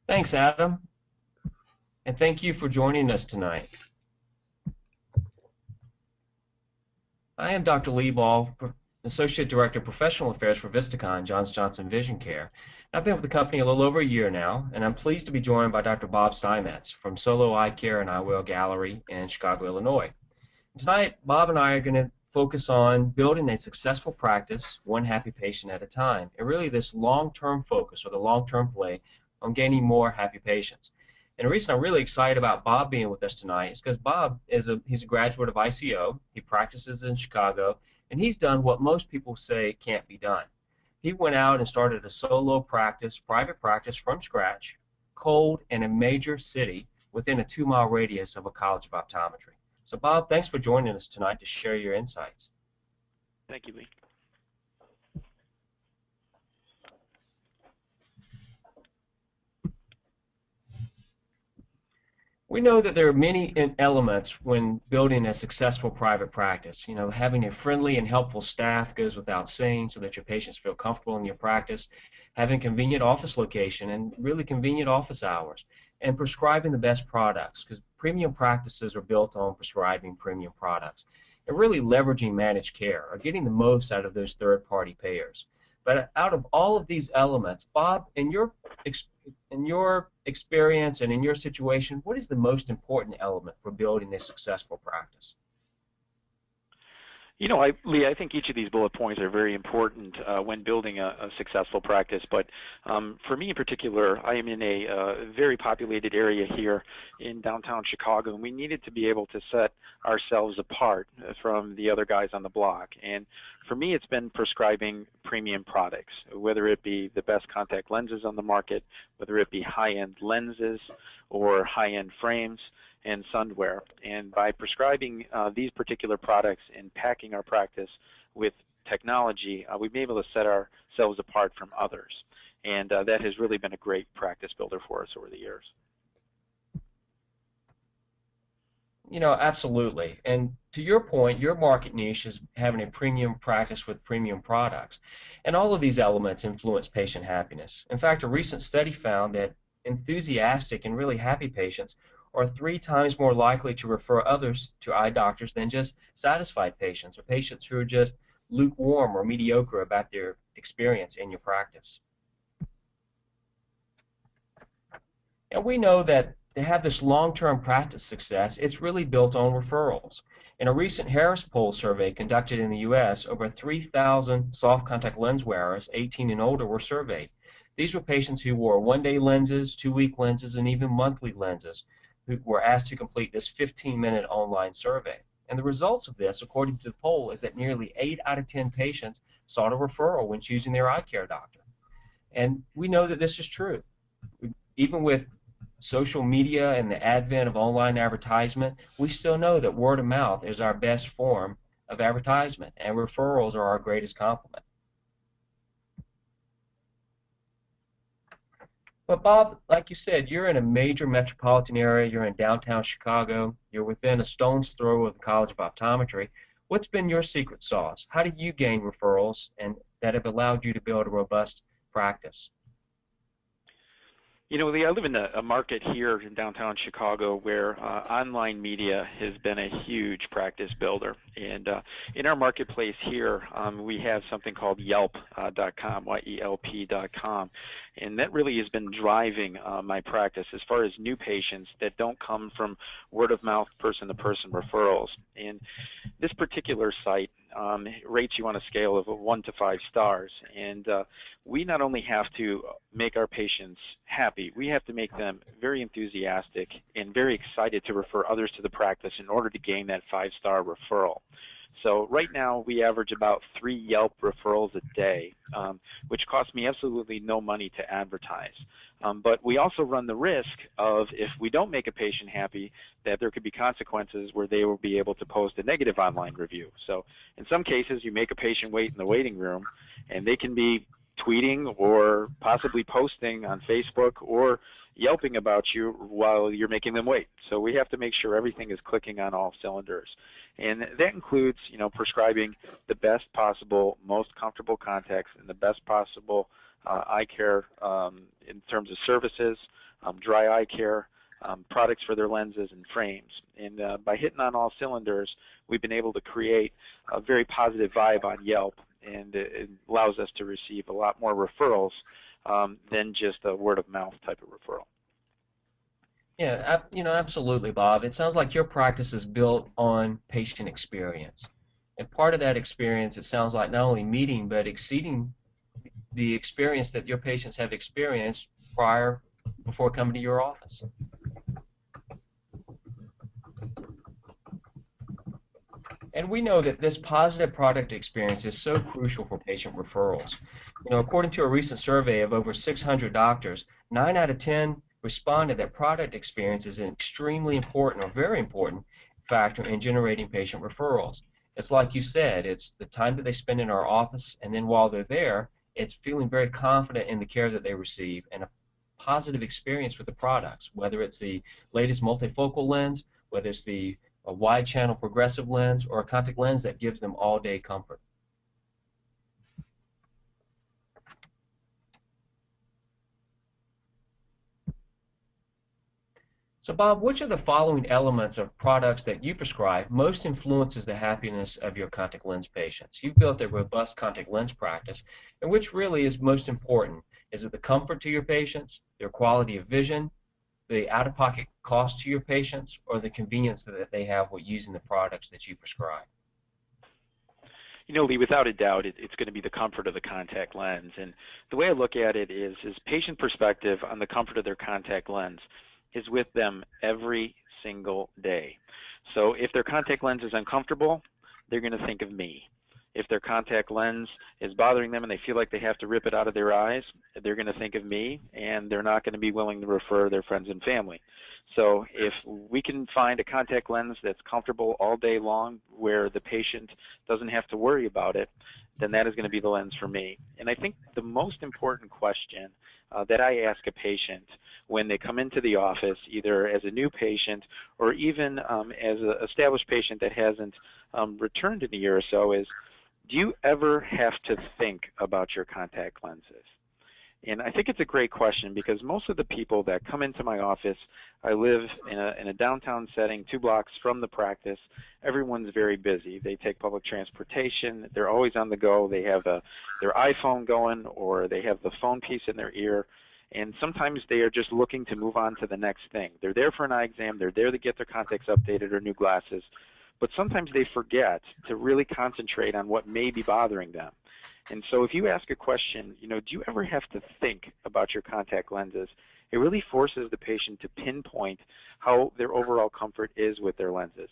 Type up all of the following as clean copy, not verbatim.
Thanks, Adam, and thank you for joining us tonight. I am Dr. Lee Ball, Associate Director of Professional Affairs for Vistakon, Johns Johnson Vision Care. I've been with the company a little over a year now, and I'm pleased to be joined by Dr. Bob Steinmetz from Solo Eye Care and Eyewear Gallery in Chicago, Illinois. Tonight, Bob and I are going to focus on building a successful practice, one happy patient at a time, and really this long-term focus or the long-term play on gaining more happy patients. And the reason I'm really excited about Bob being with us tonight is because Bob he's a graduate of ICO, he practices in Chicago, and he's done what most people say can't be done. He went out and started a solo practice, private practice from scratch, cold, in a major city within a 2-mile radius of a college of optometry. So Bob, thanks for joining us tonight to share your insights. Thank you, Lee. We know that there are many elements when building a successful private practice. You know, having a friendly and helpful staff goes without saying so that your patients feel comfortable in your practice, having convenient office location and really convenient office hours, and prescribing the best products, because premium practices are built on prescribing premium products, and really leveraging managed care or getting the most out of those third-party payers. But out of all of these elements, Bob, in your experience and in your situation, what is the most important element for building a successful practice? You know, Lee, I think each of these bullet points are very important when building a successful practice. But for me in particular, I am in a very populated area here in downtown Chicago, and we needed to be able to set ourselves apart from the other guys on the block. And for me, it's been prescribing premium products, whether it be the best contact lenses on the market, whether it be high-end lenses or high-end frames and sunwear. And by prescribing these particular products and packing our practice with technology, we've been able to set ourselves apart from others. And that has really been a great practice builder for us over the years. You know, absolutely. And to your point, your market niche is having a premium practice with premium products. And all of these elements influence patient happiness. In fact, a recent study found that enthusiastic and really happy patients are 3 times more likely to refer others to eye doctors than just satisfied patients or patients who are just lukewarm or mediocre about their experience in your practice. And we know that to have this long-term practice success, it's really built on referrals. In a recent Harris Poll survey conducted in the U.S., over 3,000 soft contact lens wearers, 18 and older, were surveyed. These were patients who wore one-day lenses, 2-week lenses, and even monthly lenses, who were asked to complete this 15-minute online survey. And the results of this, according to the poll, is that nearly 8 out of 10 patients sought a referral when choosing their eye care doctor. And we know that this is true. Even with social media and the advent of online advertisement, we still know that word of mouth is our best form of advertisement, and referrals are our greatest compliment. But Bob, like you said, you're in a major metropolitan area, you're in downtown Chicago, you're within a stone's throw of the College of Optometry. What's been your secret sauce? How did you gain referrals and that have allowed you to build a robust practice? You know, Lee, I live in a market here in downtown Chicago where online media has been a huge practice builder. And in our marketplace here, we have something called Yelp.com, YELP.com. And that really has been driving my practice as far as new patients that don't come from word-of-mouth, person-to-person referrals. And this particular site rates you on a scale of 1 to 5 stars. And we not only have to make our patients happy, we have to make them very enthusiastic and very excited to refer others to the practice in order to gain that 5-star referral. So right now we average about 3 Yelp referrals a day, which costs me absolutely no money to advertise. But we also run the risk of, if we don't make a patient happy, that there could be consequences where they will be able to post a negative online review. So in some cases, you make a patient wait in the waiting room, and they can be tweeting or possibly posting on Facebook or Yelping about you while you're making them wait. So we have to make sure everything is clicking on all cylinders. And that includes, you know, prescribing the best possible, most comfortable contacts and the best possible eye care in terms of services, dry eye care, products for their lenses and frames. And by hitting on all cylinders, we've been able to create a very positive vibe on Yelp, and it allows us to receive a lot more referrals than just a word-of-mouth type of referral. Yeah, absolutely, Bob. It sounds like your practice is built on patient experience. And part of that experience, it sounds like not only meeting but exceeding the experience that your patients have experienced before coming to your office. And we know that this positive product experience is so crucial for patient referrals. According to a recent survey of over 600 doctors, 9 out of 10 responded that product experience is an extremely important or very important factor in generating patient referrals. It's like you said, it's the time that they spend in our office, and then while they're there, it's feeling very confident in the care that they receive and a positive experience with the products, whether it's the latest multifocal lens, whether it's a wide channel progressive lens, or a contact lens that gives them all-day comfort. So Bob, which of the following elements of products that you prescribe most influences the happiness of your contact lens patients? You've built a robust contact lens practice, and which really is most important? Is it the comfort to your patients, their quality of vision, the out-of-pocket cost to your patients, or the convenience that they have with using the products that you prescribe? Lee, without a doubt, it's going to be the comfort of the contact lens. And the way I look at it is patient perspective on the comfort of their contact lens is with them every single day. So if their contact lens is uncomfortable, they're going to think of me. If their contact lens is bothering them and they feel like they have to rip it out of their eyes, they're going to think of me, and they're not going to be willing to refer their friends and family. So if we can find a contact lens that's comfortable all day long where the patient doesn't have to worry about it, then that is going to be the lens for me. And I think the most important question that I ask a patient when they come into the office, either as a new patient or even as an established patient that hasn't returned in a year or so, is, do you ever have to think about your contact lenses? And I think it's a great question because most of the people that come into my office, I live in a downtown setting 2 blocks from the practice. Everyone's very busy. They take public transportation. They're always on the go. They have their iPhone going, or they have the phone piece in their ear. And sometimes they are just looking to move on to the next thing. They're there for an eye exam. They're there to get their contacts updated or new glasses. But sometimes they forget to really concentrate on what may be bothering them. And so if you ask a question, do you ever have to think about your contact lenses, it really forces the patient to pinpoint how their overall comfort is with their lenses.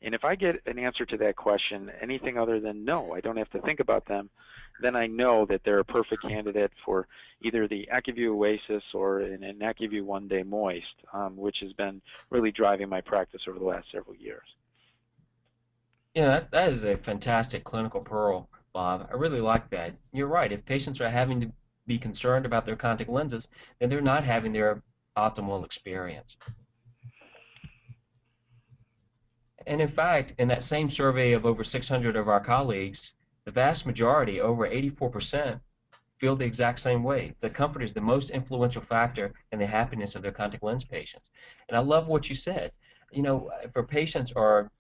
And if I get an answer to that question, anything other than no, I don't have to think about them, then I know that they're a perfect candidate for either the AccuView Oasis or an AccuView One Day Moist, which has been really driving my practice over the last several years. Yeah, that is a fantastic clinical pearl, Bob. I really like that. You're right. If patients are having to be concerned about their contact lenses, then they're not having their optimal experience. And in fact, in that same survey of over 600 of our colleagues, the vast majority, over 84%, feel the exact same way. The comfort is the most influential factor in the happiness of their contact lens patients. And I love what you said. For patients are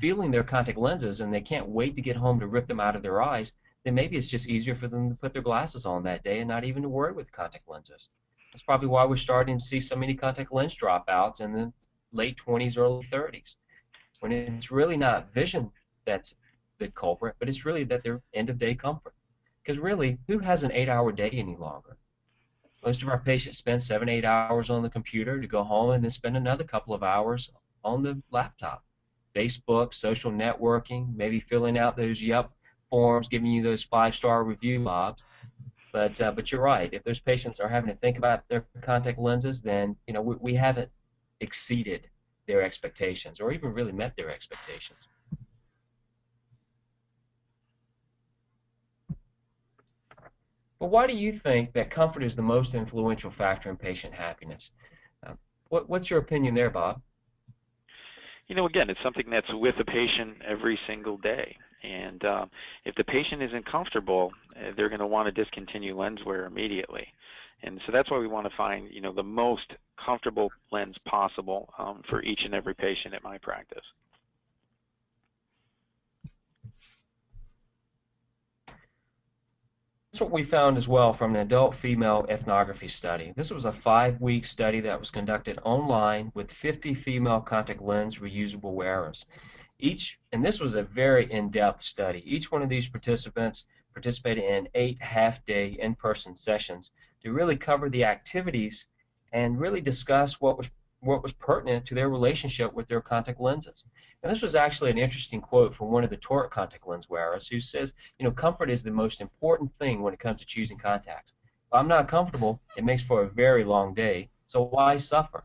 feeling their contact lenses and they can't wait to get home to rip them out of their eyes, then maybe it's just easier for them to put their glasses on that day and not even to worry with contact lenses. That's probably why we're starting to see so many contact lens dropouts in the late 20s, early 30s, when it's really not vision that's the culprit, but it's really that they're end-of-day comfort. Because really, who has an 8-hour day any longer? Most of our patients spend 7, 8 hours on the computer to go home and then spend another couple of hours on the laptop. Facebook, social networking, maybe filling out those Yelp forms, giving you those 5-star review mobs. But you're right. If those patients are having to think about their contact lenses, then we haven't exceeded their expectations or even really met their expectations. But why do you think that comfort is the most influential factor in patient happiness? What's your opinion there, Bob? Again, it's something that's with the patient every single day. And if the patient isn't comfortable, they're going to want to discontinue lens wear immediately. And so that's why we want to find, the most comfortable lens possible for each and every patient at my practice. That's what we found as well from an adult female ethnography study. This was a 5-week study that was conducted online with 50 female contact lens reusable wearers. And this was a very in-depth study. Each one of these participants participated in 8 half-day in-person sessions to really cover the activities and really discuss what was pertinent to their relationship with their contact lenses. And this was actually an interesting quote from one of the toric contact lens wearers who says, comfort is the most important thing when it comes to choosing contacts. If I'm not comfortable, it makes for a very long day, so why suffer?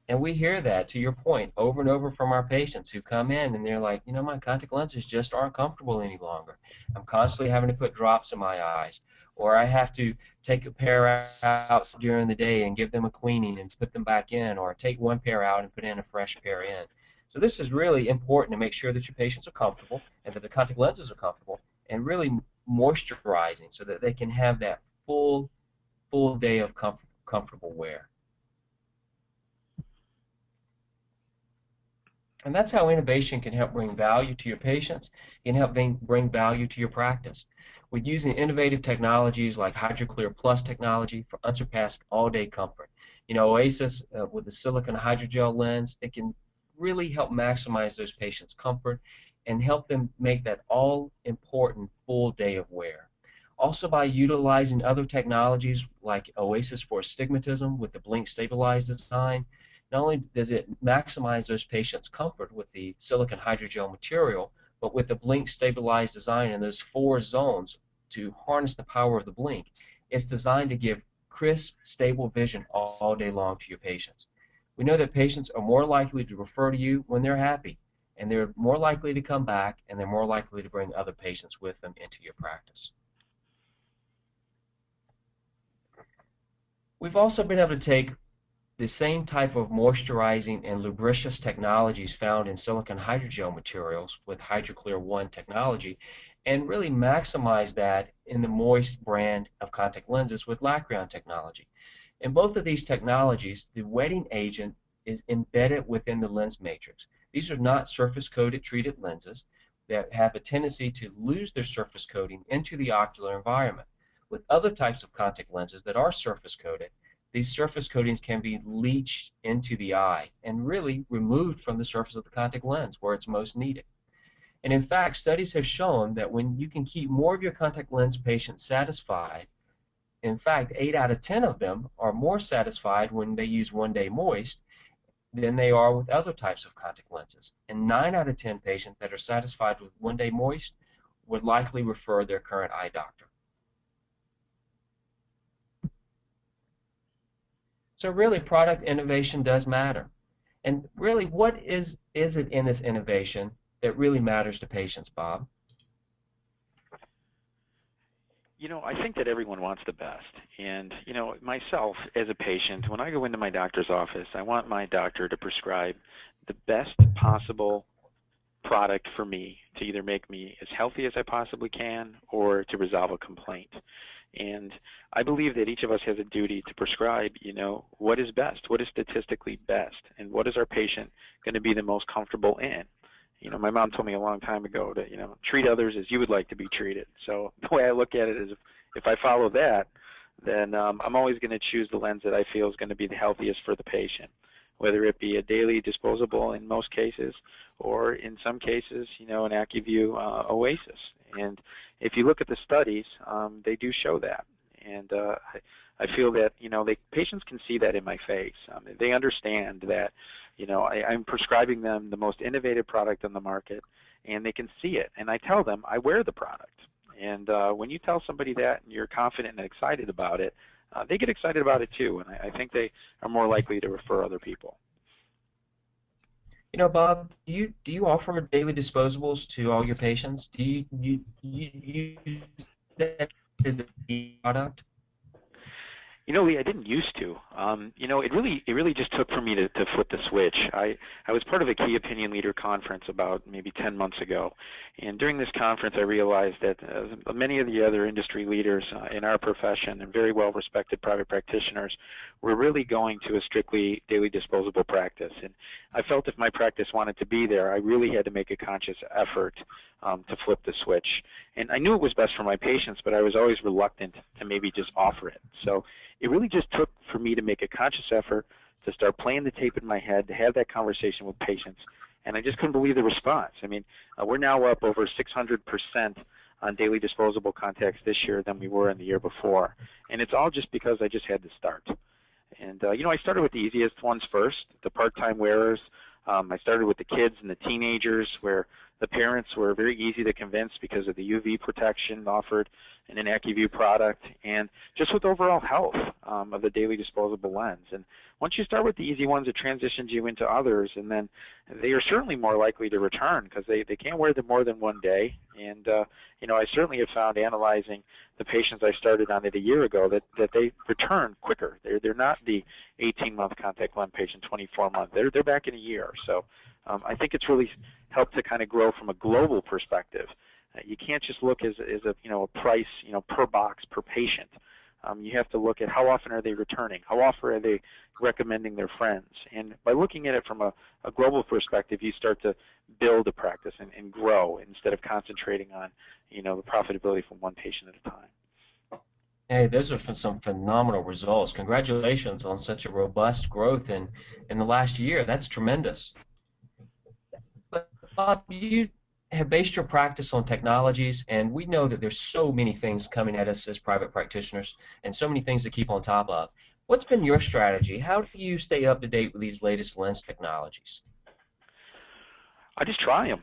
And we hear that, to your point, over and over from our patients who come in and they're like, my contact lenses just aren't comfortable any longer. I'm constantly having to put drops in my eyes, or I have to take a pair out during the day and give them a cleaning and put them back in, or take one pair out and put in a fresh pair in. So this is really important to make sure that your patients are comfortable and that the contact lenses are comfortable, and really moisturizing so that they can have that full day of comfortable wear. And that's how innovation can help bring value to your patients, can help bring value to your practice. We're using innovative technologies like HydroClear Plus technology for unsurpassed all-day comfort. Oasis with the silicone hydrogel lens, it can really help maximize those patients' comfort and help them make that all-important full day of wear. Also, by utilizing other technologies like Oasis for astigmatism with the blink stabilized design, not only does it maximize those patients' comfort with the silicone hydrogel material, but with the blink stabilized design in those 4 zones to harness the power of the blink, it's designed to give crisp, stable vision all day long to your patients. We know that patients are more likely to refer to you when they're happy, and they're more likely to come back, and they're more likely to bring other patients with them into your practice. We've also been able to take the same type of moisturizing and lubricious technologies found in silicone hydrogel materials with HydroClear One technology and really maximize that in the Moist brand of contact lenses with Lacrion technology. In both of these technologies, the wetting agent is embedded within the lens matrix. These are not surface-coated treated lenses that have a tendency to lose their surface coating into the ocular environment. With other types of contact lenses that are surface-coated, these surface coatings can be leached into the eye and really removed from the surface of the contact lens where it's most needed. And in fact, studies have shown that when you can keep more of your contact lens patients satisfied, in fact, 8 out of 10 of them are more satisfied when they use One Day Moist than they are with other types of contact lenses. And 9 out of 10 patients that are satisfied with One Day Moist would likely refer their current eye doctor. So really, product innovation does matter. And really, what is it in this innovation that really matters to patients, Bob? I think that everyone wants the best. And, myself as a patient, when I go into my doctor's office, I want my doctor to prescribe the best possible product for me to either make me as healthy as I possibly can or to resolve a complaint. And I believe that each of us has a duty to prescribe, what is best, what is statistically best, and what is our patient going to be the most comfortable in. My mom told me a long time ago to, treat others as you would like to be treated. So the way I look at it is if I follow that, then I'm always going to choose the lens that I feel is going to be the healthiest for the patient, whether it be a daily disposable in most cases or in some cases, an AccuView Oasis. And if you look at the studies, they do show that. And I feel that, patients can see that in my face. They understand that, I'm prescribing them the most innovative product on the market, and they can see it. And I tell them I wear the product. And when you tell somebody that and you're confident and excited about it, they get excited about it too. And I think they are more likely to refer other people. Bob, do you offer daily disposables to all your patients? Do you use that as a product? Lee, I didn't used to. It really just took for me to flip the switch. I was part of a key opinion leader conference about maybe 10 months ago, and during this conference, I realized that many of the other industry leaders in our profession and very well-respected private practitioners were really going to a strictly daily disposable practice, and I felt if my practice wanted to be there, I really had to make a conscious effort to flip the switch. And I knew it was best for my patients, but I was always reluctant to maybe just offer it. So it really just took for me to make a conscious effort to start playing the tape in my head, to have that conversation with patients, and I just couldn't believe the response. I mean, we're now up over 600% on daily disposable contacts this year than we were in the year before, and it's all just because I just had to start. And I started with the easiest ones first, the part-time wearers. I started with the kids and the teenagers, where the parents were very easy to convince because of the UV protection offered in an AccuView product, and just with overall health of the daily disposable lens. And once you start with the easy ones, it transitions you into others, and then they are certainly more likely to return because they can't wear them more than one day. And I certainly have found, analyzing the patients I started on it a year ago, that they return quicker. They're not the 18-month contact lens patient, 24-month. They're back in a year. So I think it's really helped to kind of grow from a global perspective. You can't just look as a price per box per patient. You have to look at how often are they returning, how often are they recommending their friends, and by looking at it from a global perspective, you start to build a practice and grow instead of concentrating on the profitability from one patient at a time. Hey, those are some phenomenal results. Congratulations on such a robust growth in the last year. That's tremendous. But Bob, you have based your practice on technologies, and we know that there's so many things coming at us as private practitioners and so many things to keep on top of. What's been your strategy? How do you stay up to date with these latest lens technologies? I just try them.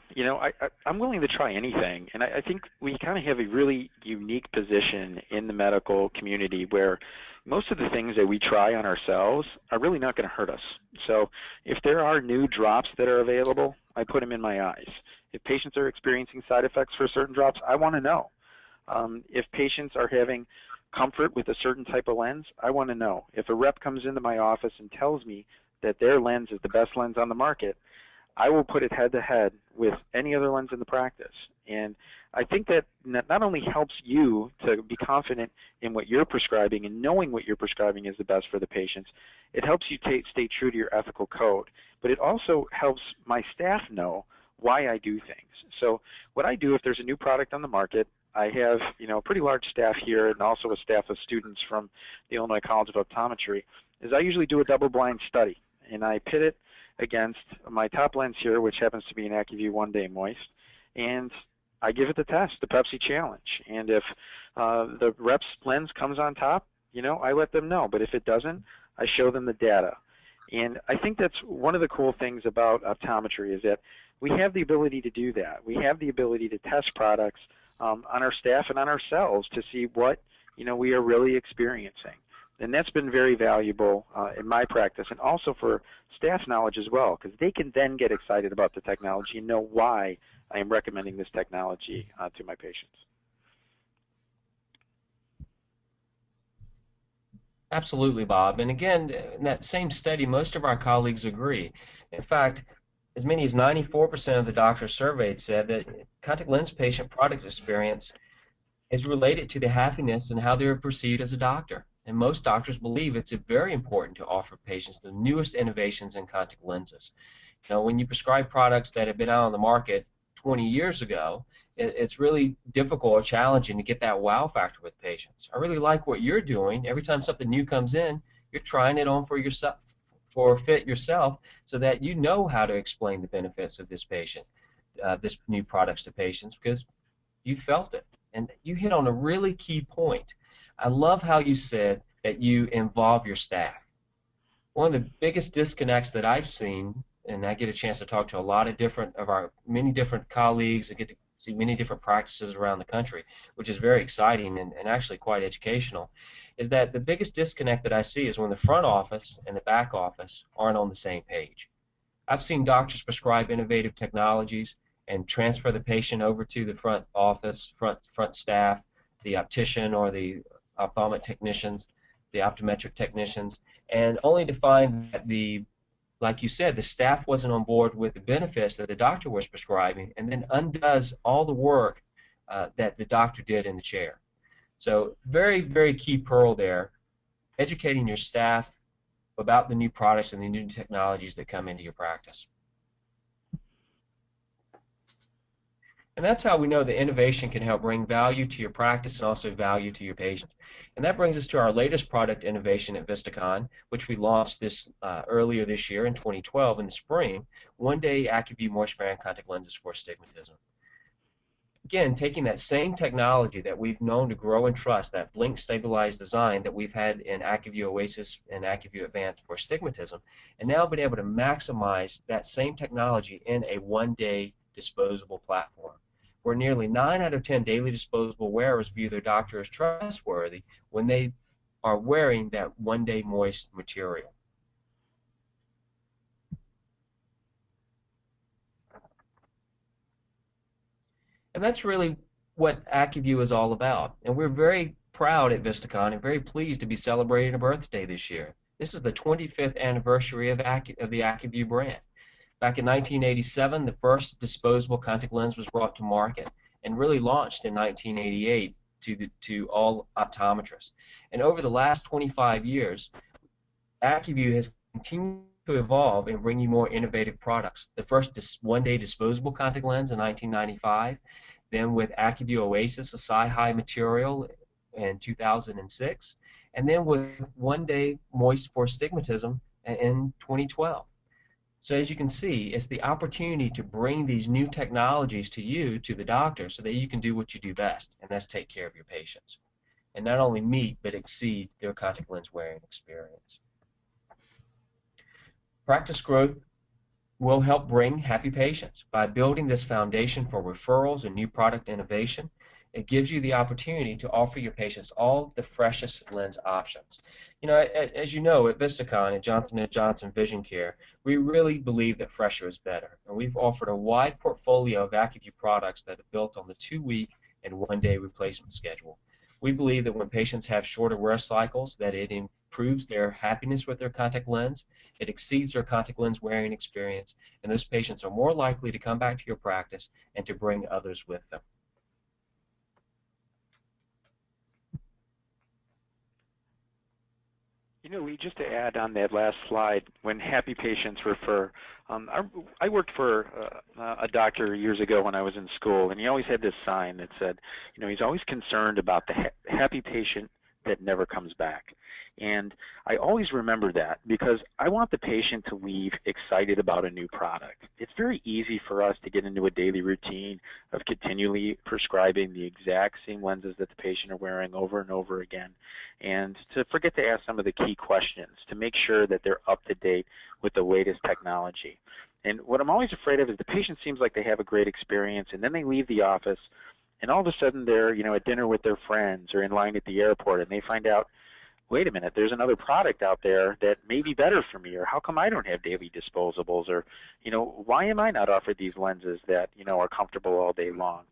I'm willing to try anything, and I think we kind of have a really unique position in the medical community where most of the things that we try on ourselves are really not going to hurt us. So if there are new drops that are available, I put them in my eyes. If patients are experiencing side effects for certain drops, I want to know. If patients are having comfort with a certain type of lens, I want to know. If a rep comes into my office and tells me that their lens is the best lens on the market, I will put it head-to-head with any other lens in the practice. And I think that not only helps you to be confident in what you're prescribing and knowing what you're prescribing is the best for the patients, it helps you stay true to your ethical code, but it also helps my staff know why I do things. So what I do, if there's a new product on the market, I have a pretty large staff here and also a staff of students from the Illinois College of Optometry, is I usually do a double-blind study, and I pit it against my top lens here, which happens to be an AccuView 1-Day Moist, and I give it the test, the Pepsi Challenge. And if the rep's lens comes on top, I let them know. But if it doesn't, I show them the data. And I think that's one of the cool things about optometry is that we have the ability to do that. We have the ability to test products on our staff and on ourselves to see what we are really experiencing. And that's been very valuable in my practice, and also for staff knowledge as well, because they can then get excited about the technology and know why I am recommending this technology to my patients. Absolutely, Bob. And again, in that same study, most of our colleagues agree. In fact, as many as 94% of the doctors surveyed said that contact lens patient product experience is related to the happiness and how they're perceived as a doctor. And most doctors believe it's very important to offer patients the newest innovations in contact lenses. When you prescribe products that have been out on the market 20 years ago, it's really difficult or challenging to get that wow factor with patients. I really like what you're doing. Every time something new comes in, you're trying it on for yourself, for a fit yourself, so that you know how to explain the benefits of this new products to patients, because you felt it. And you hit on a really key point. I love how you said that you involve your staff. One of the biggest disconnects that I've seen, and I get a chance to talk to a lot of many different colleagues, and get to see many different practices around the country, which is very exciting and actually quite educational, is that the biggest disconnect that I see is when the front office and the back office aren't on the same page. I've seen doctors prescribe innovative technologies and transfer the patient over to the front office, front staff, the optician or the ophthalmic technicians, the optometric technicians, and only to find that like you said, the staff wasn't on board with the benefits that the doctor was prescribing, and then undoes all the work that the doctor did in the chair. So very, very key pearl there, educating your staff about the new products and the new technologies that come into your practice. And that's how we know that innovation can help bring value to your practice and also value to your patients. And that brings us to our latest product innovation at VistaCon, which we launched earlier this year in 2012 in the spring, one-day AccuView moisture-bearing contact lenses for astigmatism. Again, taking that same technology that we've known to grow and trust, that blink stabilized design that we've had in AccuView Oasis and AccuView Advanced for astigmatism, and now been able to maximize that same technology in a one-day disposable platform, where nearly 9 out of 10 daily disposable wearers view their doctor as trustworthy when they are wearing that one-day moist material. And that's really what AccuView is all about. And we're very proud at VistaCon and very pleased to be celebrating a birthday this year. This is the 25th anniversary of the AccuView brand. Back in 1987, the first disposable contact lens was brought to market and really launched in 1988 to all optometrists. And over the last 25 years, AccuView has continued to evolve and bring you more innovative products. The first one-day disposable contact lens in 1995, then with AccuView Oasis, a Sci-High material in 2006, and then with one-day moist for astigmatism in 2012. So as you can see, it's the opportunity to bring these new technologies to you, to the doctor, so that you can do what you do best, and that's take care of your patients. And not only meet, but exceed their contact lens wearing experience. Practice growth will help bring happy patients. By building this foundation for referrals and new product innovation, it gives you the opportunity to offer your patients all the freshest lens options. You know, as you know, at VistaCon and Johnson & Johnson Vision Care, we really believe that fresher is better. And we've offered a wide portfolio of AccuView products that are built on the 2-week and one-day replacement schedule. We believe that when patients have shorter wear cycles, that it improves their happiness with their contact lens, it exceeds their contact lens wearing experience, and those patients are more likely to come back to your practice and to bring others with them. You know, Lee, just to add on that last slide, when happy patients refer, I worked for a doctor years ago when I was in school, and he always had this sign that said, you know, he's always concerned about the happy patient that never comes back. And I always remember that because I want the patient to leave excited about a new product. It's very easy for us to get into a daily routine of continually prescribing the exact same lenses that the patient are wearing over and over again, and to forget to ask some of the key questions to make sure that they're up to date with the latest technology. And what I'm always afraid of is the patient seems like they have a great experience, and then they leave the office, and all of a sudden they're, you know, at dinner with their friends or in line at the airport, and they find out, wait a minute, there's another product out there that may be better for me, or how come I don't have daily disposables, or, you know, why am I not offered these lenses that, you know, are comfortable all day long?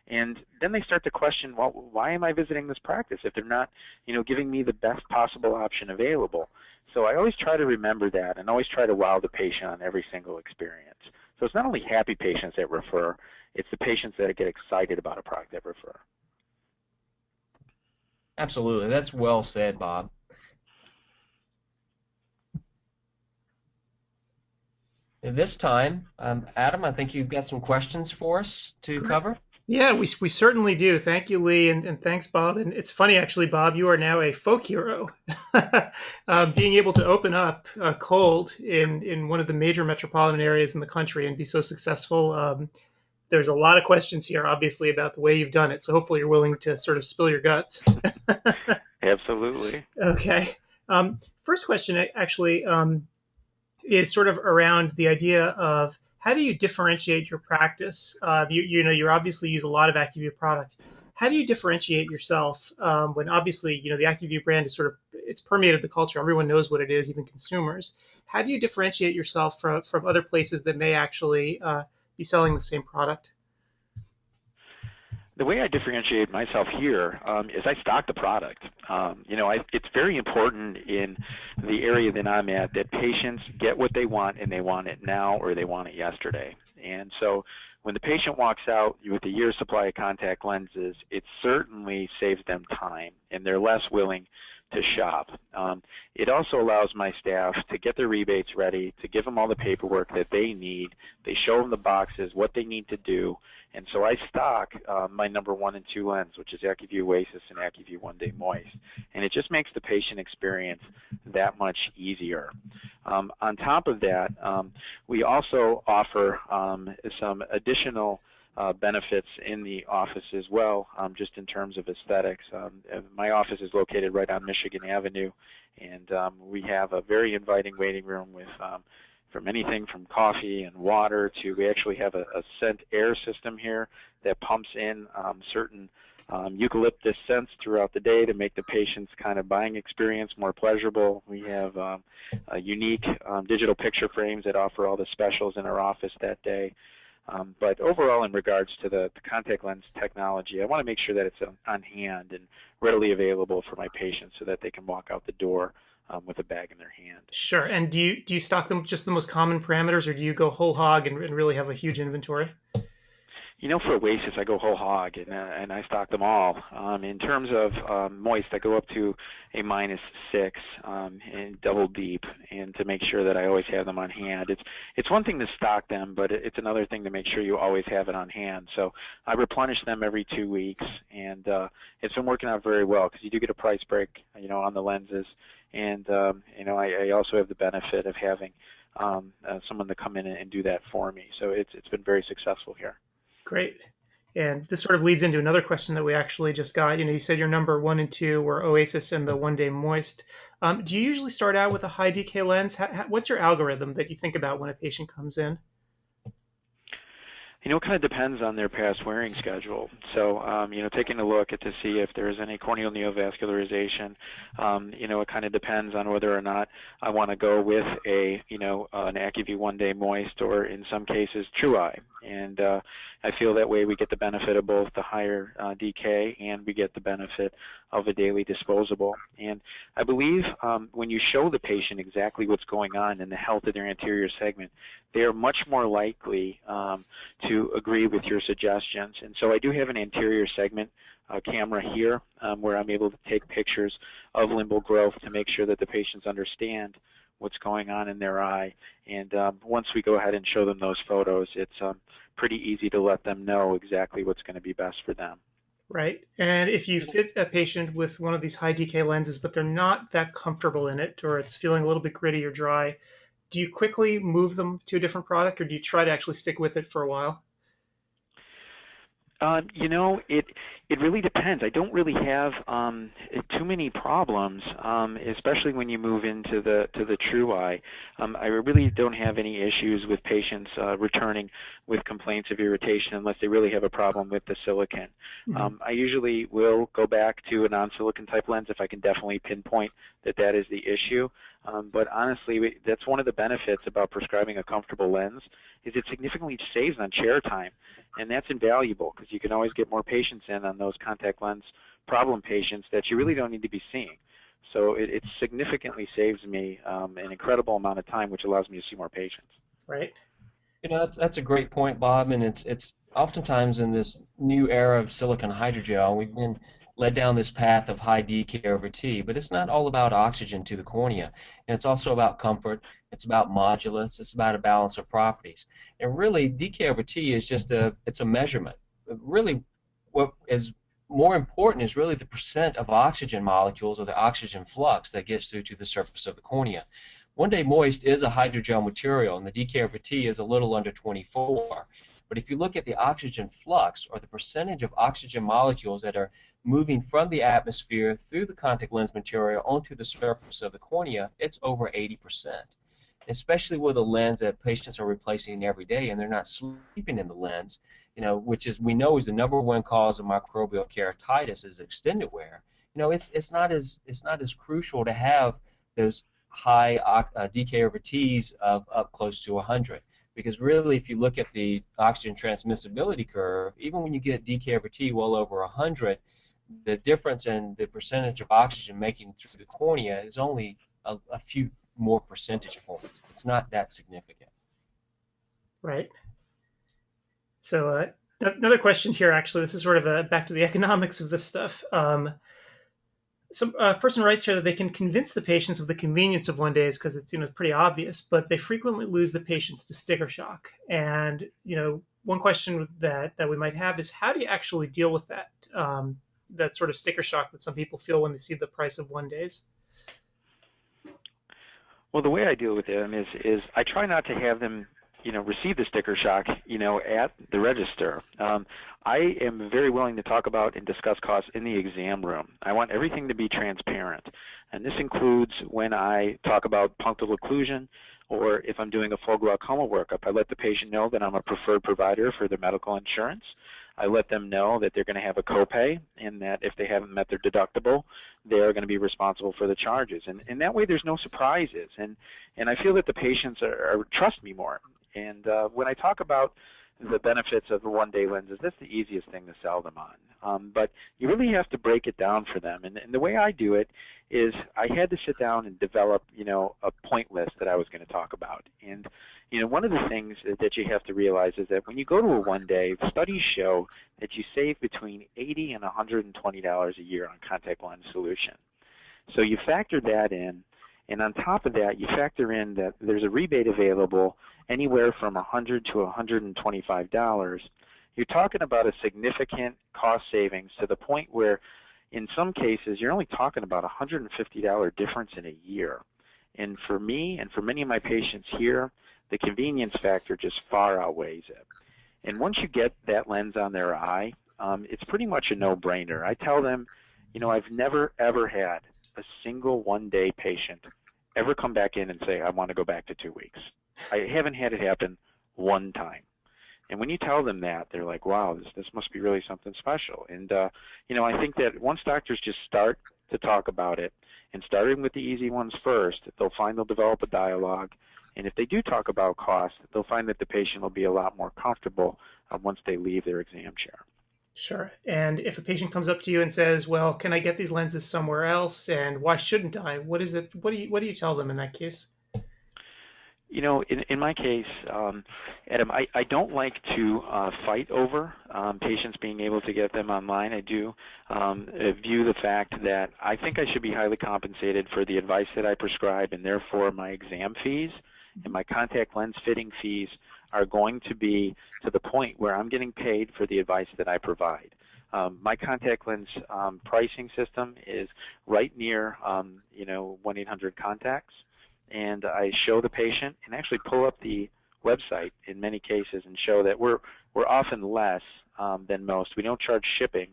And then they start to question, well, why am I visiting this practice if they're not, you know, giving me the best possible option available? So I always try to remember that and always try to wow the patient on every single experience. So it's not only happy patients that refer, it's the patients that get excited about a product that refer. Absolutely. That's well said, Bob. At this time, Adam, I think you've got some questions for us to cover. Yeah, we certainly do. Thank you, Lee, and thanks, Bob. And it's funny, actually, Bob, you are now a folk hero. Being able to open up cold in one of the major metropolitan areas in the country and be so successful. There's a lot of questions here, obviously, about the way you've done it. So hopefully you're willing to sort of spill your guts. Absolutely. Okay. First question, actually, is sort of around the idea of how do you differentiate your practice? You know, you obviously use a lot of AccuView product. How do you differentiate yourself when obviously, you know, the AccuView brand is sort of, it's permeated the culture. Everyone knows what it is, even consumers. How do you differentiate yourself from other places that may actually be selling the same product? The way I differentiate myself here is I stock the product. It's very important in the area that I'm at that patients get what they want, and they want it now or they want it yesterday. And so when the patient walks out with a year's supply of contact lenses, it certainly saves them time, and they're less willing to shop. It also allows my staff to get their rebates ready, to give them all the paperwork that they need. They show them the boxes, what they need to do, and so I stock my number 1 and 2 lens, which is AccuView Oasis and AccuView One Day Moist, and it just makes the patient experience that much easier. On top of that, we also offer some additional benefits in the office as well, just in terms of aesthetics. My office is located right on Michigan Avenue, and we have a very inviting waiting room with from anything from coffee and water to, we actually have a scent air system here that pumps in certain eucalyptus scents throughout the day to make the patient's kind of buying experience more pleasurable. We have unique digital picture frames that offer all the specials in our office that day. But overall, in regards to the contact lens technology, I want to make sure that it's on hand and readily available for my patients so that they can walk out the door with a bag in their hand. Sure. And do you stock them just the most common parameters, or do you go whole hog and really have a huge inventory? For Oasis, I go whole hog, and I stock them all. In terms of moist, I go up to a -6 and double deep, and to make sure that I always have them on hand. It's one thing to stock them, but it's another thing to make sure you always have it on hand. So I replenish them every 2 weeks, and it's been working out very well because you do get a price break, on the lenses, and I also have the benefit of having someone to come in and do that for me. So it's been very successful here. Great. And this sort of leads into another question that we actually just got. You said your number 1 and 2 were Oasis and the One Day Moist. Do you usually start out with a high DK lens? What's your algorithm that you think about when a patient comes in? It kind of depends on their past wearing schedule. So, taking a look to see if there is any corneal neovascularization, it kind of depends on whether or not I want to go with an AccuView One Day Moist, or in some cases True Eye. And I feel that way we get the benefit of both the higher DK, and we get the benefit of a daily disposable. And I believe when you show the patient exactly what's going on in the health of their anterior segment, they are much more likely to agree with your suggestions. And so I do have an anterior segment camera here where I'm able to take pictures of limbal growth to make sure that the patients understand what's going on in their eye. And once we go ahead and show them those photos, it's pretty easy to let them know exactly what's going to be best for them. Right. And if you fit a patient with one of these high DK lenses, but they're not that comfortable in it, or it's feeling a little bit gritty or dry, do you quickly move them to a different product, or do you try to actually stick with it for a while? It really depends. I don't really have too many problems, especially when you move into the True Eye. I really don't have any issues with patients returning with complaints of irritation unless they really have a problem with the silicon. Mm-hmm. I usually will go back to a non-silicon type lens if I can definitely pinpoint that is the issue. But honestly, that's one of the benefits about prescribing a comfortable lens, is it significantly saves on chair time, and that's invaluable because you can always get more patients in on those contact lens problem patients that you really don't need to be seeing. So it significantly saves me an incredible amount of time, which allows me to see more patients. Right. That's a great point, Bob, and it's oftentimes in this new era of silicone hydrogel, we've been led down this path of high DK over T, but it's not all about oxygen to the cornea, and it's also about comfort, it's about modulus, it's about a balance of properties. And really, DK over T is just it's a measurement. Really, what is more important is really the percent of oxygen molecules, or the oxygen flux, that gets through to the surface of the cornea. One Day Moist is a hydrogel material, and the DK over T is a little under 24. But if you look at the oxygen flux, or the percentage of oxygen molecules that are moving from the atmosphere through the contact lens material onto the surface of the cornea, it's over 80%. Especially with a lens that patients are replacing every day, and they're not sleeping in the lens, which we know is the #1 cause of microbial keratitis is extended wear. It's not as crucial to have those high DK over T's of up close to 100, because really, if you look at the oxygen transmissibility curve, even when you get DK over T well over 100, the difference in the percentage of oxygen making through the cornea is only a few more percentage points. It's not that significant. Right. So another question here, actually, this is sort of back to the economics of this stuff. Some person writes here that they can convince the patients of the convenience of 1 days because it's pretty obvious, but they frequently lose the patients to sticker shock. And one question that we might have is, how do you actually deal with that that sort of sticker shock that some people feel when they see the price of 1 days? Well, the way I deal with them is I try not to have them receive the sticker shock, at the register. I am very willing to talk about and discuss costs in the exam room. I want everything to be transparent, and this includes when I talk about punctal occlusion, or if I'm doing a full glaucoma workup. I let the patient know that I'm a preferred provider for their medical insurance. I let them know that they're going to have a copay, and that if they haven't met their deductible, they're going to be responsible for the charges. And that way there's no surprises. And I feel that the patients trust me more. And when I talk about the benefits of the 1 day lenses, that's the easiest thing to sell them on. But you really have to break it down for them. And the way I do it is I had to sit down and develop, a point list that I was going to talk about. And, one of the things that you have to realize is that when you go to a 1 day, studies show that you save between $80 and $120 a year on contact lens solution. So you factor that in. And on top of that, you factor in that there's a rebate available anywhere from $100 to $125. You're talking about a significant cost savings to the point where in some cases you're only talking about a $150 difference in a year. And for me and for many of my patients here, the convenience factor just far outweighs it. And once you get that lens on their eye, it's pretty much a no-brainer. I tell them, I've never, ever had a single 1 day patient ever come back in and say, I want to go back to 2 weeks. I haven't had it happen one time. And when you tell them that, they're like, wow, this must be really something special. And, I think that once doctors just start to talk about it, and starting with the easy ones first, they'll develop a dialogue. And if they do talk about cost, they'll find that the patient will be a lot more comfortable once they leave their exam chair. Sure. And if a patient comes up to you and says, well, can I get these lenses somewhere else, and why shouldn't I? What is it? What do you tell them in that case? In my case, Adam, I don't like to fight over patients being able to get them online. I do view the fact that I think I should be highly compensated for the advice that I prescribe, and therefore my exam fees and my contact lens fitting fees are going to be to the point where I'm getting paid for the advice that I provide. My contact lens pricing system is right near 1-800-CONTACTS. And I show the patient and actually pull up the website in many cases and show that we're often less than most. We don't charge shipping,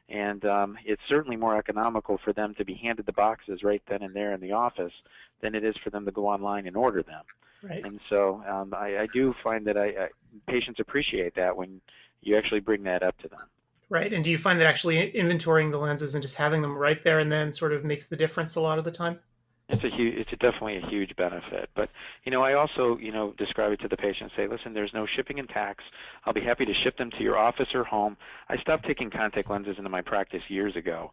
and it's certainly more economical for them to be handed the boxes right then and there in the office than it is for them to go online and order them. Right. And so I do find that patients appreciate that when you actually bring that up to them. Right. And do you find that actually inventorying the lenses and just having them right there and then sort of makes the difference a lot of the time? It's definitely a huge benefit. But, I also, describe it to the patient and say, listen, there's no shipping and tax. I'll be happy to ship them to your office or home. I stopped taking contact lenses into my practice years ago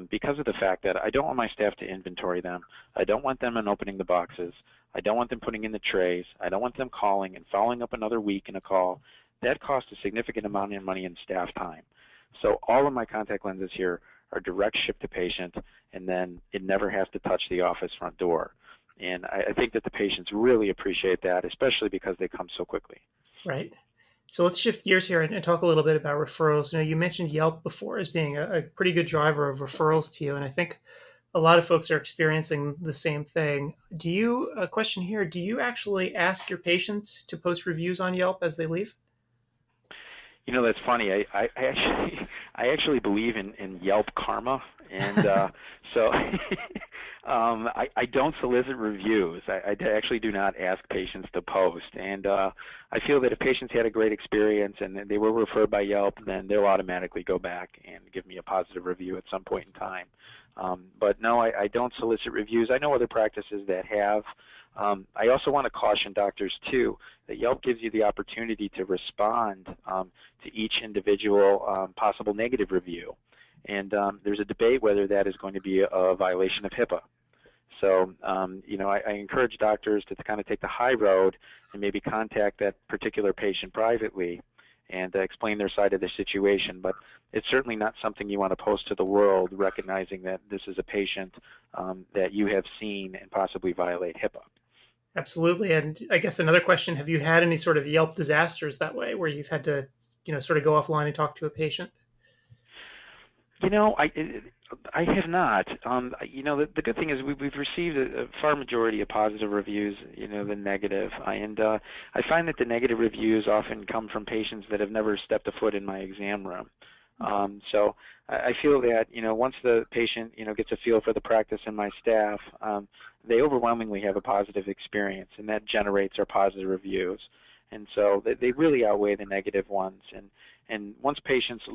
because of the fact that I don't want my staff to inventory them. I don't want them opening the boxes. I don't want them putting in the trays. I don't want them calling and following up another week in a call. That costs a significant amount of money in staff time. So all of my contact lenses here are direct ship to patient, and then it never has to touch the office front door. And I think that the patients really appreciate that, especially because they come so quickly. Right. So let's shift gears here and talk a little bit about referrals. You mentioned Yelp before as being a pretty good driver of referrals to you, and I think a lot of folks are experiencing the same thing. A question here, do you actually ask your patients to post reviews on Yelp as they leave? That's funny. I actually believe in Yelp karma, and so I don't solicit reviews. I actually do not ask patients to post, and I feel that if patients had a great experience and they were referred by Yelp, then they'll automatically go back and give me a positive review at some point in time. But no, I don't solicit reviews. I know other practices that have. I also want to caution doctors, too, that Yelp gives you the opportunity to respond to each individual possible negative review. And there's a debate whether that is going to be a violation of HIPAA. So, I encourage doctors to kind of take the high road and maybe contact that particular patient privately and explain their side of the situation. But it's certainly not something you want to post to the world, recognizing that this is a patient that you have seen and possibly violate HIPAA. Absolutely. And I guess another question, have you had any sort of Yelp disasters that way where you've had to, sort of go offline and talk to a patient? I have not. The good thing is we've received a far majority of positive reviews, than negative. And I find that the negative reviews often come from patients that have never stepped a foot in my exam room. So I feel that, once the patient, gets a feel for the practice and my staff, they overwhelmingly have a positive experience, and that generates our positive reviews. And so they really outweigh the negative ones. And once patients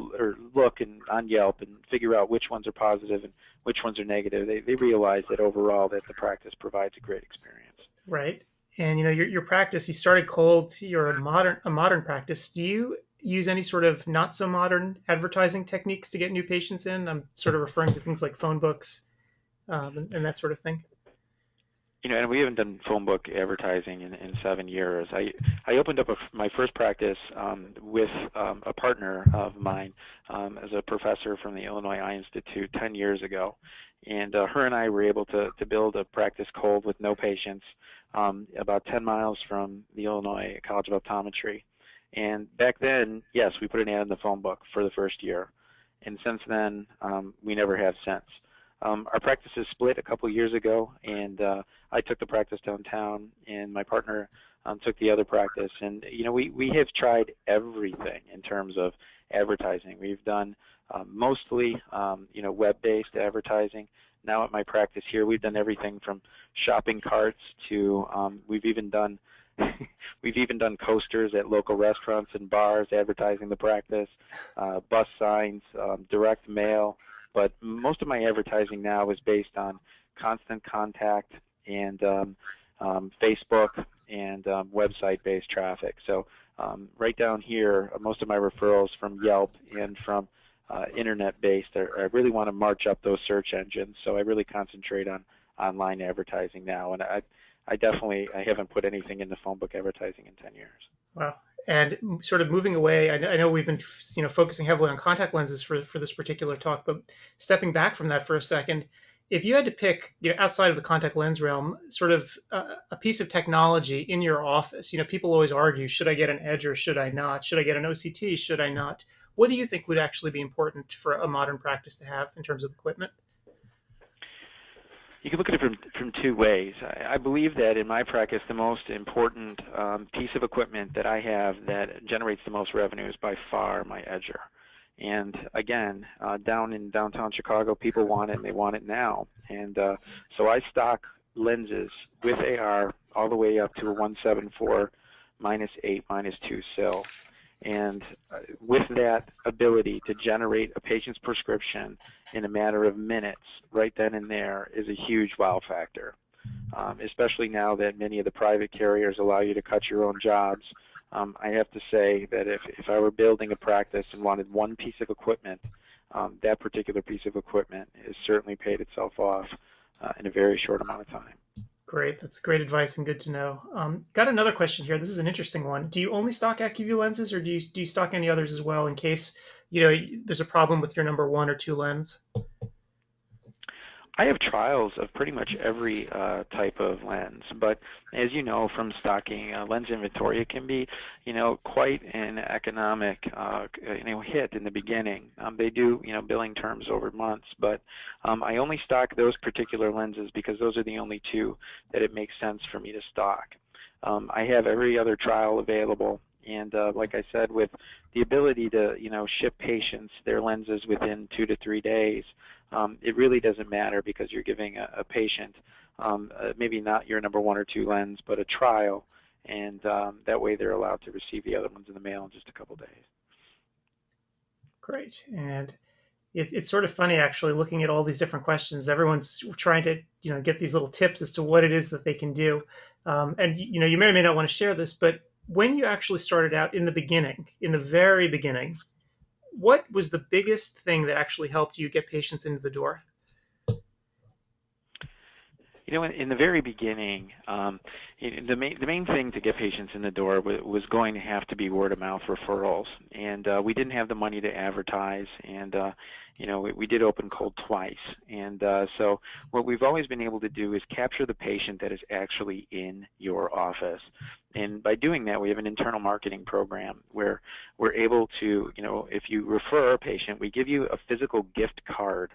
look on Yelp and figure out which ones are positive and which ones are negative, they realize that overall that the practice provides a great experience. Right. And your practice, you started cold, you're a modern practice. Do you use any sort of not so modern advertising techniques to get new patients in? I'm sort of referring to things like phone books and that sort of thing. And we haven't done phone book advertising in 7 years. I opened up my first practice with a partner of mine as a professor from the Illinois Eye Institute 10 years ago. And her and I were able to build a practice cold with no patients about 10 miles from the Illinois College of Optometry. And back then, yes, we put an ad in the phone book for the first year. And since then, we never have since. Our practice is split a couple years ago, and I took the practice downtown, and my partner took the other practice. And we have tried everything in terms of advertising. We've done mostly web-based advertising. Now at my practice here, we've done everything from shopping carts to we've even done coasters at local restaurants and bars advertising the practice, bus signs, direct mail. But most of my advertising now is based on constant contact and Facebook and website-based traffic. So right down here, most of my referrals from Yelp and from internet-based. I really want to march up those search engines, so I really concentrate on online advertising now. And I haven't put anything in the phone book advertising in 10 years. Wow. And sort of moving away, I know we've been focusing heavily on contact lenses for this particular talk, but stepping back from that for a second, if you had to pick, outside of the contact lens realm, sort of a piece of technology in your office, people always argue, should I get an edge or should I not? Should I get an OCT? Should I not? What do you think would actually be important for a modern practice to have in terms of equipment? You can look at it from two ways. I believe that in my practice, the most important piece of equipment that I have that generates the most revenue is by far my edger. And again, down in downtown Chicago, people want it, and they want it now. And so I stock lenses with AR all the way up to a 174 -8 -2 sill. And with that ability to generate a patient's prescription in a matter of minutes, right then and there, is a huge wow factor. Especially now that many of the private carriers allow you to cut your own jobs. I have to say that if I were building a practice and wanted one piece of equipment, that particular piece of equipment has certainly paid itself off in a very short amount of time. Great. That's great advice and good to know. Got another question here. This is an interesting one. Do you only stock AccuView lenses, or do you stock any others as well in case there's a problem with your number 1 or 2 lens? I have trials of pretty much every type of lens, but as you know from stocking lens inventory, it can be, quite an economic, hit in the beginning. They do, billing terms over months, but I only stock those particular lenses because those are the only 2 that it makes sense for me to stock. I have every other trial available. And like I said, with the ability to, ship patients their lenses within 2 to 3 days, it really doesn't matter because you're giving a patient maybe not your number 1 or 2 lens, but a trial, and that way they're allowed to receive the other ones in the mail in just a couple days. Great. And It's sort of funny actually looking at all these different questions. Everyone's trying to get these little tips as to what it is that they can do. And you may or may not want to share this, but when you actually started out in the beginning, in the very beginning, what was the biggest thing that actually helped you get patients into the door? In the very beginning, the main thing to get patients in the door was going to have to be word of mouth referrals, and we didn't have the money to advertise, and we did open cold twice, and so what we've always been able to do is capture the patient that is actually in your office, and by doing that, we have an internal marketing program where we're able to, if you refer a patient, we give you a physical gift card.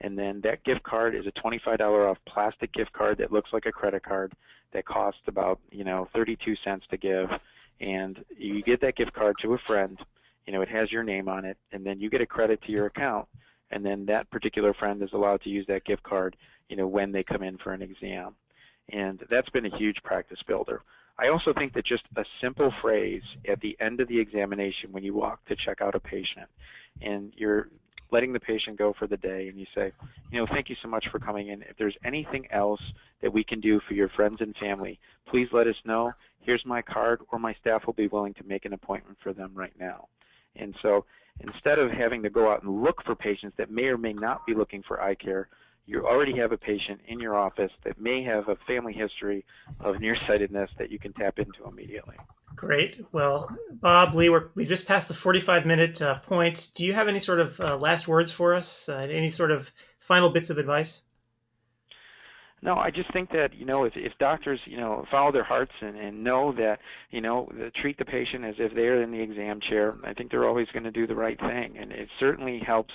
And then that gift card is a $25 off plastic gift card that looks like a credit card that costs about 32 cents to give. And you get that gift card to a friend. It has your name on it, and then you get a credit to your account. And then that particular friend is allowed to use that gift card, when they come in for an exam. And that's been a huge practice builder. I also think that just a simple phrase at the end of the examination when you walk to check out a patient, and you're letting the patient go for the day, and you say, thank you so much for coming in. If there's anything else that we can do for your friends and family, please let us know. Here's my card, or my staff will be willing to make an appointment for them right now. And so instead of having to go out and look for patients that may or may not be looking for eye care, you already have a patient in your office that may have a family history of nearsightedness that you can tap into immediately. Great. Well, Bob, Lee, we just passed the 45-minute point. Do you have any sort of last words for us? Any sort of final bits of advice? No, I just think that, if doctors, follow their hearts and know that, treat the patient as if they're in the exam chair, I think they're always going to do the right thing. And it certainly helps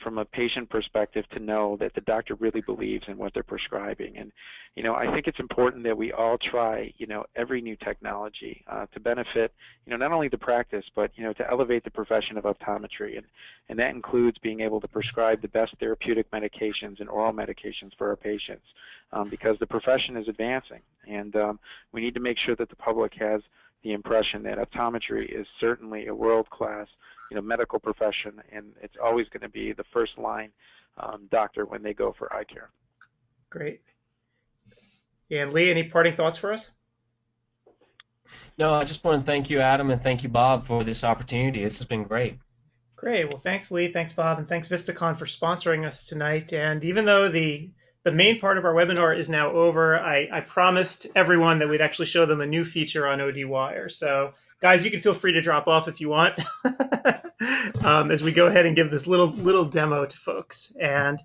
from a patient perspective to know that the doctor really believes in what they're prescribing. And, I think it's important that we all try, every new technology to benefit, not only the practice, but, to elevate the profession of optometry. And that includes being able to prescribe the best therapeutic medications and oral medications for our patients because the profession is advancing. And we need to make sure that the public has the impression that optometry is certainly a world-class medical profession, and it's always going to be the first line doctor when they go for eye care. Great. And Lee, any parting thoughts for us? No, I just want to thank you, Adam, and thank you, Bob, for this opportunity. This has been great. Great. Well, thanks, Lee. Thanks, Bob. And thanks, VistaCon, for sponsoring us tonight. And even though the main part of our webinar is now over, I promised everyone that we'd actually show them a new feature on ODwire. So, guys, you can feel free to drop off if you want as we go ahead and give this little demo to folks. And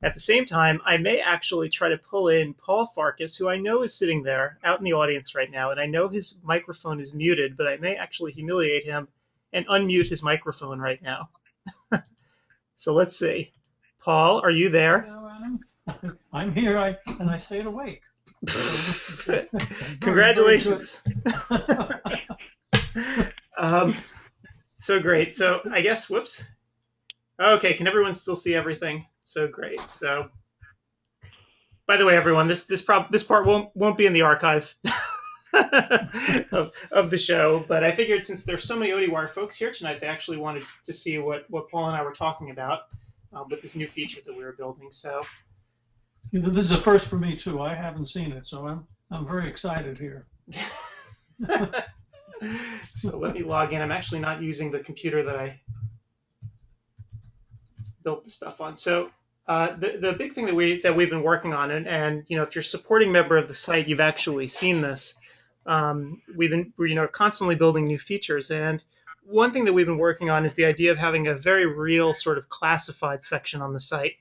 at the same time, I may actually try to pull in Paul Farkas, who I know is sitting there out in the audience right now, and I know his microphone is muted, but I may actually humiliate him and unmute his microphone right now. So let's see. Paul, are you there? Hello, Adam. I'm here, and I stayed awake. Congratulations. So great. So I guess, whoops. Okay, can everyone still see everything? So great. So, by the way, everyone, this part won't be in the archive of the show, but I figured since there's so many ODwire folks here tonight, they actually wanted to see what Paul and I were talking about with this new feature that we were building. So, this is a first for me too. I haven't seen it, so I'm very excited here. So let me log in. I'm actually not using the computer that I built the stuff on. So the big thing that we've been working on, and if you're a supporting member of the site, you've actually seen this. We're constantly building new features, and one thing that we've been working on is the idea of having a very real sort of classified section on the site.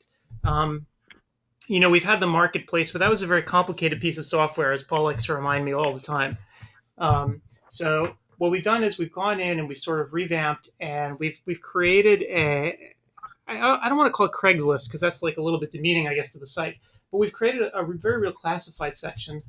We've had the marketplace, but that was a very complicated piece of software, as Paul likes to remind me all the time. So what we've done is we've gone in and we sort of revamped, and we've created I don't want to call it Craigslist because that's like a little bit demeaning, I guess, to the site. But we've created a very real classified section.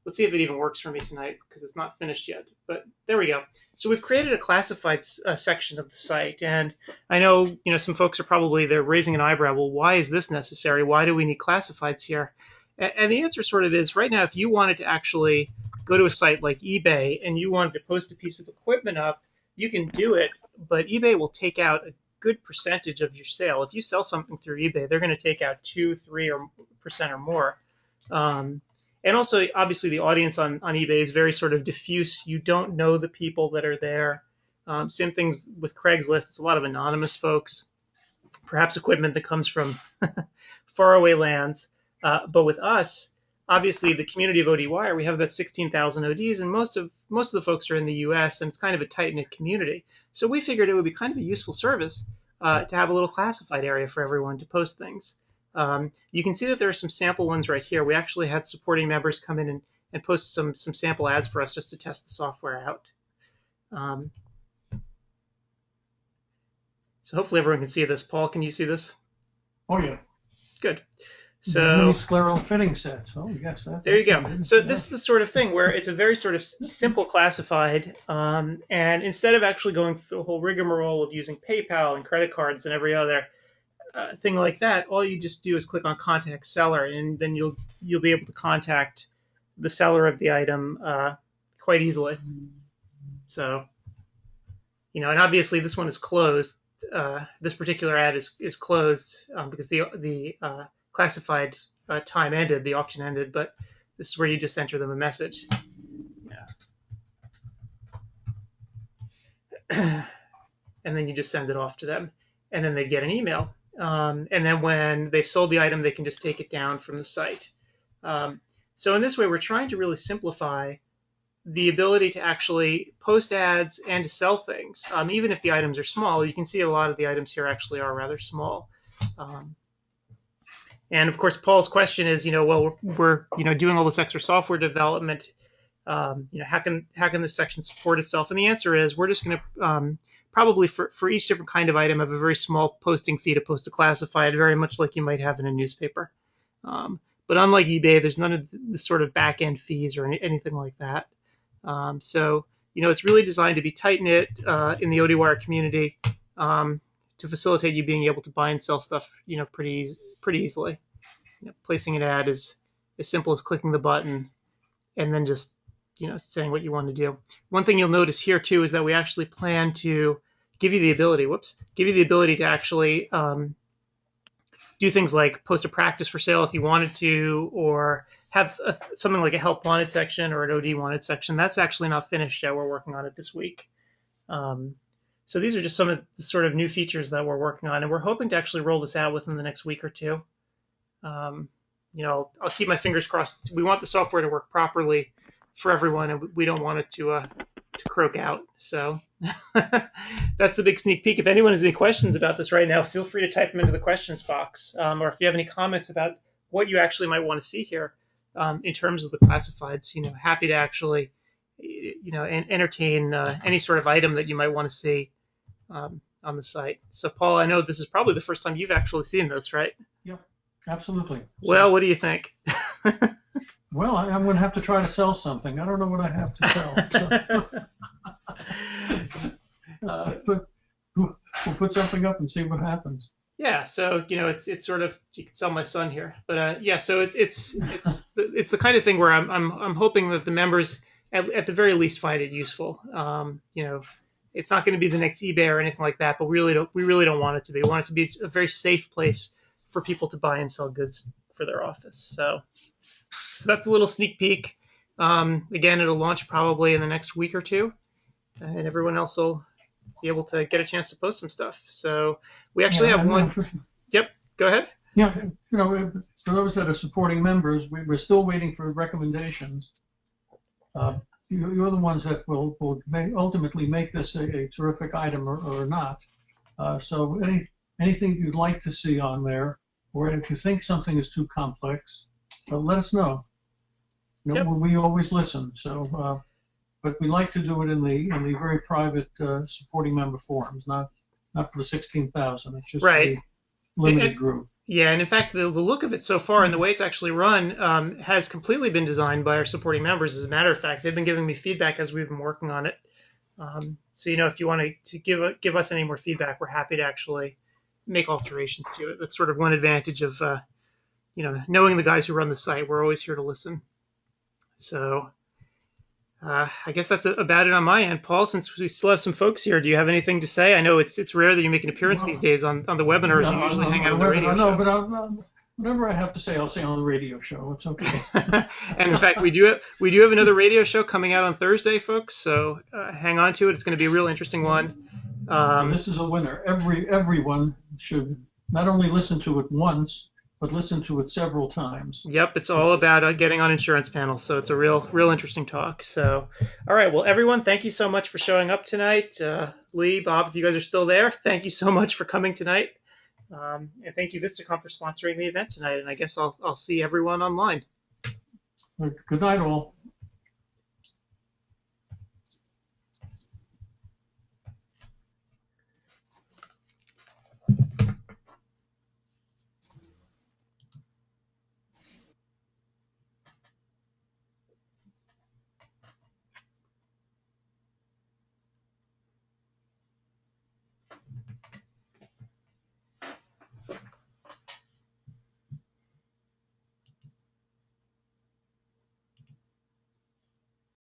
Let's see if it even works for me tonight because it's not finished yet. But there we go. So we've created a classified section of the site, and I know some folks are they're raising an eyebrow. Well, why is this necessary? Why do we need classifieds here? And the answer sort of is right now, if you wanted to actually go to a site like eBay and you wanted to post a piece of equipment up, you can do it, but eBay will take out a good percentage of your sale. If you sell something through eBay, they're going to take out 2-3% or more. And also, obviously, the audience on eBay is very sort of diffuse. You don't know the people that are there. Same things with Craigslist. It's a lot of anonymous folks, perhaps equipment that comes from faraway lands. But with us, obviously, the community of ODwire, we have about 16,000 ODs, and most of the folks are in the U.S., and it's kind of a tight-knit community. So we figured it would be kind of a useful service to have a little classified area for everyone to post things. You can see that there are some sample ones right here. We actually had supporting members come in and post some sample ads for us just to test the software out. So hopefully everyone can see this. Paul, can you see this? Oh, yeah. Good. So scleral fitting sets. Oh, yes. There you go. So this is the sort of thing where it's a very sort of simple classified, and instead of actually going through the whole rigmarole of using PayPal and credit cards and every other thing like that, all you just do is click on Contact Seller, and then you'll be able to contact the seller of the item quite easily. So, and obviously this one is closed. This particular ad is closed because the classified time ended, the auction ended, but this is where you just enter them a message. Yeah. And then you just send it off to them, and then they get an email. And then when they've sold the item, they can just take it down from the site. So in this way, we're trying to really simplify the ability to actually post ads and to sell things. Even if the items are small, you can see a lot of the items here actually are rather small. And of course, Paul's question is, well, we're doing all this extra software development. How can this section support itself? And the answer is, we're just going to probably for each different kind of item have a very small posting fee to post a classified, very much like you might have in a newspaper. But unlike eBay, there's none of the sort of back end fees or anything like that. So it's really designed to be tight knit in the ODwire community. To facilitate you being able to buy and sell stuff, pretty easily. Placing an ad is as simple as clicking the button and then just, saying what you want to do. One thing you'll notice here too is that we actually plan to give you the ability to actually do things like post a practice for sale if you wanted to, or have something like a help wanted section or an OD wanted section. That's actually not finished yet. We're working on it this week. So these are just some of the sort of new features that we're working on, and we're hoping to actually roll this out within the next week or two. I'll keep my fingers crossed. We want the software to work properly for everyone, and we don't want it to croak out. So that's the big sneak peek. If anyone has any questions about this right now, feel free to type them into the questions box, or if you have any comments about what you actually might want to see here in terms of the classifieds, happy to actually and entertain any sort of item that you might want to see on the site. So, Paul, I know this is probably the first time you've actually seen this, right? Yep, absolutely. Well, what do you think? Well, I'm going to have to try to sell something. I don't know what I have to sell. So. We'll put something up and see what happens. Yeah, so it's sort of, you can sell my son here, but yeah, so it's the kind of thing where I'm hoping that the members at the very least find it useful. It's not going to be the next eBay or anything like that, but we really don't want it to be. We want it to be a very safe place for people to buy and sell goods for their office. So that's a little sneak peek. Again, it'll launch probably in the next week or two, and everyone else will be able to get a chance to post some stuff. So we actually have one. Yep, go ahead. Yeah, for those that are supporting members, we're still waiting for recommendations. You're the ones that will ultimately make this a terrific item or not. So anything you'd like to see on there, or if you think something is too complex, let us know. Yep. We always listen. So, but we like to do it in the very private supporting member forums, not for the 16,000. It's just right. a limited group. Yeah, and in fact, the look of it so far and the way it's actually run has completely been designed by our supporting members. As a matter of fact, they've been giving me feedback as we've been working on it. So if you want to give us any more feedback, we're happy to actually make alterations to it. That's sort of one advantage of knowing the guys who run the site. We're always here to listen. So I guess that's about it on my end. Paul, since we still have some folks here, do you have anything to say? I know it's rare that you make an appearance these days on the webinars. You usually hang out on the radio show. No, but whatever I have to say, I'll say on the radio show. It's okay. And in fact, we do have another radio show coming out on Thursday, folks. So hang on to it. It's going to be a real interesting one. This is a winner. Everyone should not only listen to it once, but listen to it several times. Yep, it's all about getting on insurance panels. So it's a real interesting talk. So, all right, well, everyone, thank you so much for showing up tonight. Lee, Bob, if you guys are still there, thank you so much for coming tonight. And thank you, Vistacom, for sponsoring the event tonight. And I guess I'll see everyone online. Good night, all.